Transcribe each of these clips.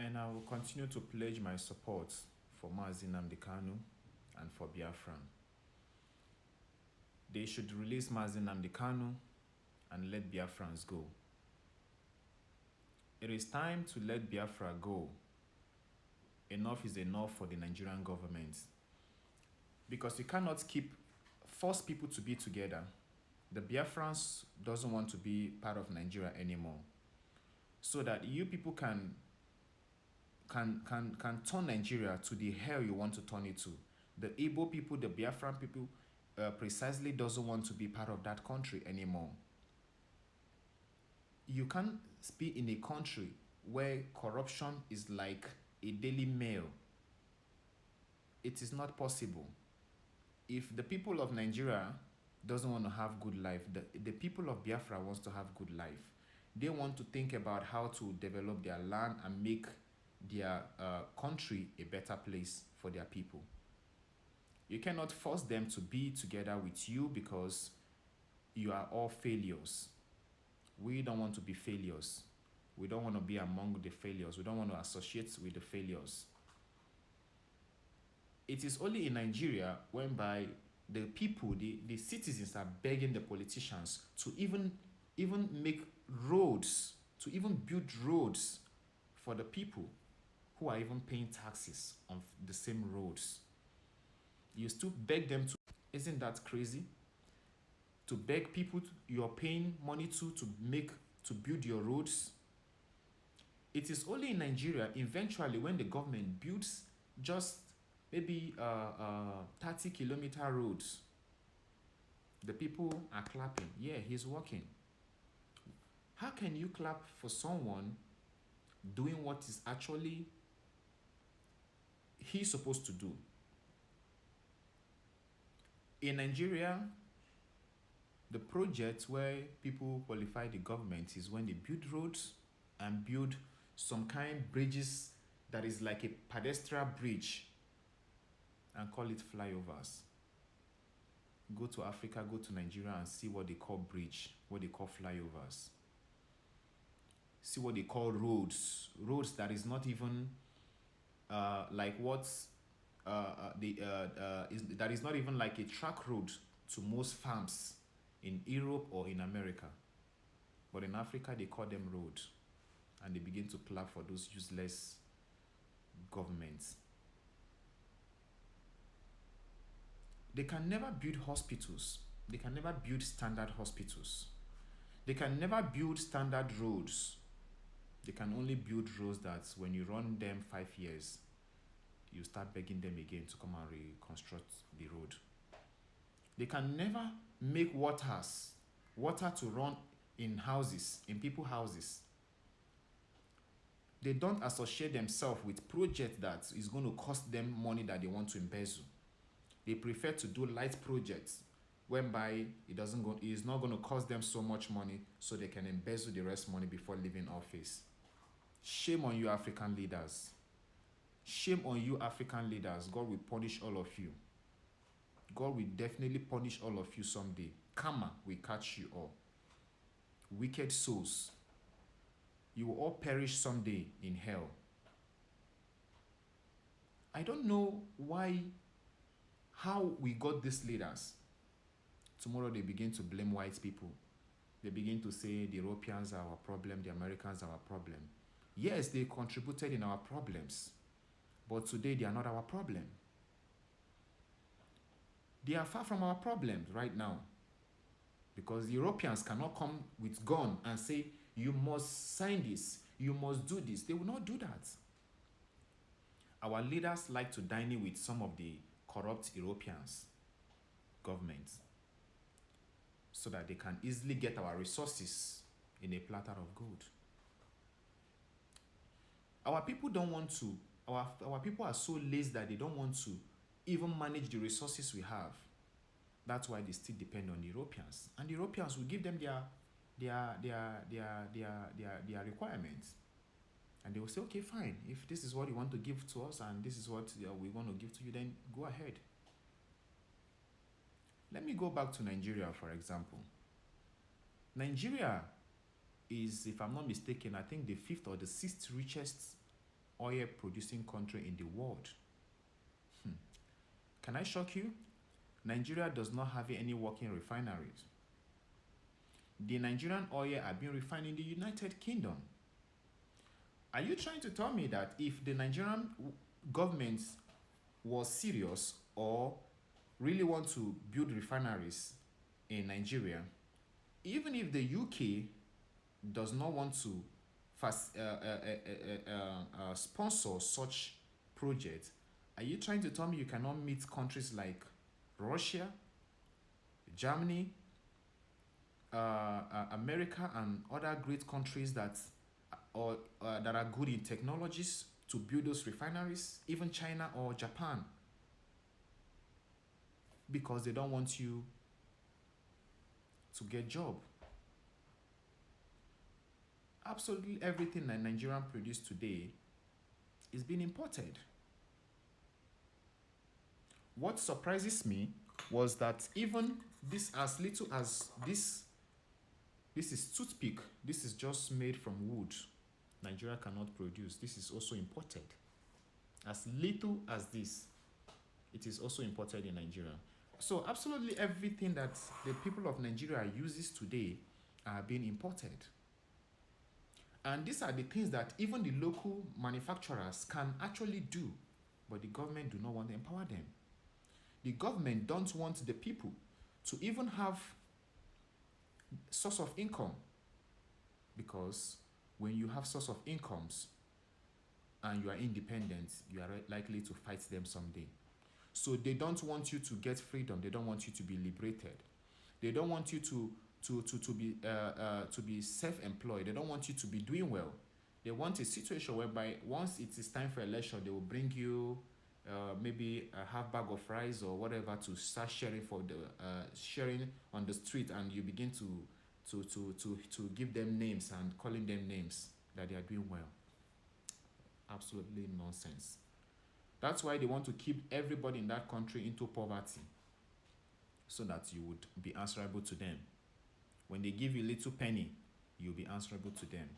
and I will continue to pledge my support for Mazi Nnamdi Kanu and for Biafra. They should release Mazi Nnamdi Kanu and let Biafrans go. It is time to let Biafra go. Enough is enough for the Nigerian government. Because you cannot force people to be together. The Biafrans doesn't want to be part of Nigeria anymore. So that you people can turn Nigeria to the hell you want to turn it to. The Igbo people, the Biafran people, precisely doesn't want to be part of that country anymore. You can't be in a country where corruption is like a daily meal. It is not possible. If the people of Nigeria doesn't want to have good life, the people of Biafra wants to have good life. They want to think about how to develop their land and make their country a better place for their people. You cannot force them to be together with you because you are all failures. We don't want to be failures. We don't want to be among the failures. We don't want to associate with the failures. It is only in Nigeria whereby the people, the citizens are begging the politicians to even make roads, to even build roads for the people who are even paying taxes on the same roads. You still beg them to. Isn't that crazy? To beg people you're paying money to build your roads. It is only in Nigeria eventually when the government builds just maybe 30-kilometer roads, the people are clapping. Yeah, he's working. How can you clap for someone doing what is actually he's supposed to do? In Nigeria, the project where people qualify the government is when they build roads and build some kind bridges that is like a pedestrian bridge and call it flyovers. Go to Africa, go to Nigeria and see what they call bridge, what they call flyovers. See what they call roads. Roads that is not even like that is not even like a track road to most farms in Europe or in America. But in Africa, they call them roads. And they begin to clap for those useless governments. They can never build hospitals. They can never build standard hospitals. They can never build standard roads. They can only build roads that when you run them 5 years, you start begging them again to come and reconstruct the road. They can never make water to run in houses, in people's houses. They don't associate themselves with projects that is going to cost them money that they want to embezzle. They prefer to do light projects whereby it is not going to cost them so much money so they can embezzle the rest money before leaving office. Shame on you, African leaders. Shame on you, African leaders. God will punish all of you. God will definitely punish all of you someday. Karma will catch you all. Wicked souls. You will all perish someday in hell. I don't know how we got these leaders. Tomorrow they begin to blame white people. They begin to say the Europeans are our problem, the Americans are our problem. Yes, they contributed in our problems. But today they are not our problem. They are far from our problems right now. Because the Europeans cannot come with gun and say, you must sign this, you must do this. They will not do that. Our leaders like to dine in with some of the corrupt Europeans, governments, so that they can easily get our resources in a platter of gold. Our people don't want to, our people are so lazy that they don't want to even manage the resources we have. That's why they still depend on the Europeans. And the Europeans will give them their requirements. And they will say, okay, fine. If this is what you want to give to us and this is what we want to give to you, then go ahead. Let me go back to Nigeria, for example. Nigeria is, if I'm not mistaken, I think the 5th or the 6th richest oil producing country in the world. Can I shock you? Nigeria does not have any working refineries. The Nigerian oil are being refined in the United Kingdom. Are you trying to tell me that if the Nigerian government was serious or really want to build refineries in Nigeria, even if the UK does not want to sponsor such projects, are you trying to tell me you cannot meet countries like Russia, Germany, America, and other great countries that that are good in technologies to build those refineries, even China or Japan, because they don't want you to get job? Absolutely everything that Nigerian produce today is being imported. What surprises me was that even this, as little as this is toothpick, this is just made from wood. Nigeria cannot produce. This is also imported. As little as this, it is also imported in Nigeria. So absolutely everything that the people of Nigeria uses today are being imported. And these are the things that even the local manufacturers can actually do, but the government do not want to empower them. The government don't want the people to even have source of income, because when you have source of incomes and you are independent, you are likely to fight them someday. So they don't want you to get freedom. They don't want you to be liberated. They don't want you to be self-employed. They don't want you to be doing well. They want a situation whereby once it is time for election, they will bring you maybe a half bag of rice or whatever to start sharing for the sharing on the street, and you begin to give them names and calling them names that they are doing well. Absolutely nonsense. That's why they want to keep everybody in that country into poverty, so that you would be answerable to them. When they give you little penny, you'll be answerable to them.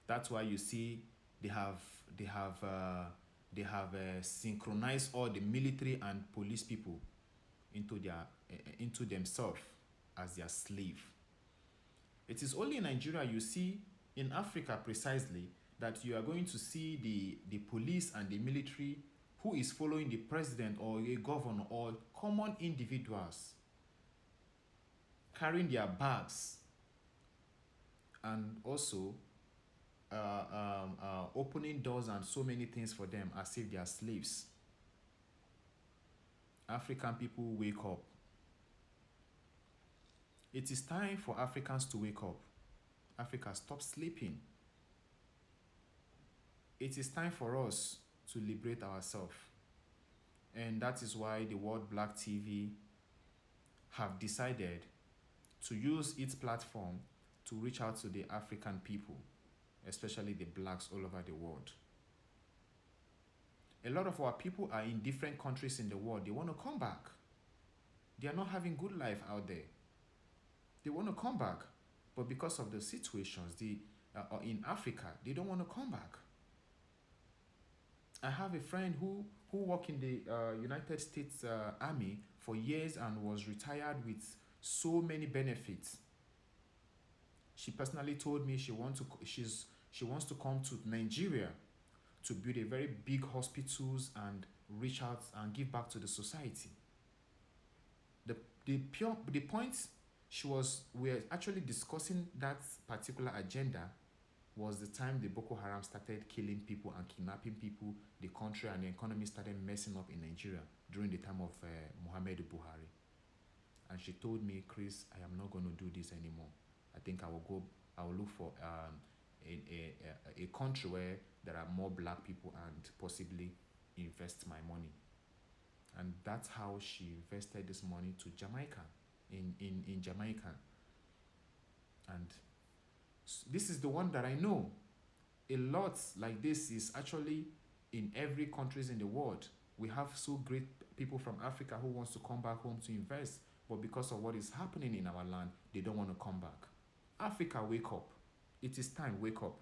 That's why you see they have synchronized all the military and police people into themselves as their slave. It is only in Nigeria you see, in Africa precisely, that you are going to see the police and the military who is following the president or a governor or common individuals, carrying their bags and also opening doors and so many things for them as if they are slaves. African people, wake up. It is time for Africans to wake up. Africa, stop sleeping. It is time for us to liberate ourselves. And that is why the World Black TV have decided to use its platform to reach out to the African people, especially the blacks all over the world. A lot of our people are in different countries in the world. They want to come back. They are not having good life out there. They want to come back, but because of the situations in Africa, they don't want to come back. I have a friend who worked in the United States Army for years and was retired with so many benefits. She personally told me she wants to come to Nigeria to build a very big hospitals and reach out and give back to the society. The point we're actually discussing that particular agenda was the time the Boko Haram started killing people and kidnapping people, the country and the economy started messing up in Nigeria during the time of Muhammadu Buhari. And she told me, Chris, I am not going to do this anymore. I think I will look for a country where there are more black people and possibly invest my money. And that's how she invested this money to Jamaica, in Jamaica. And this is the one that I know. A lot like this is actually in every countries in the world. We have so great people from Africa who wants to come back home to invest, but because of what is happening in our land, they don't want to come back. Africa, wake up. It is time, wake up.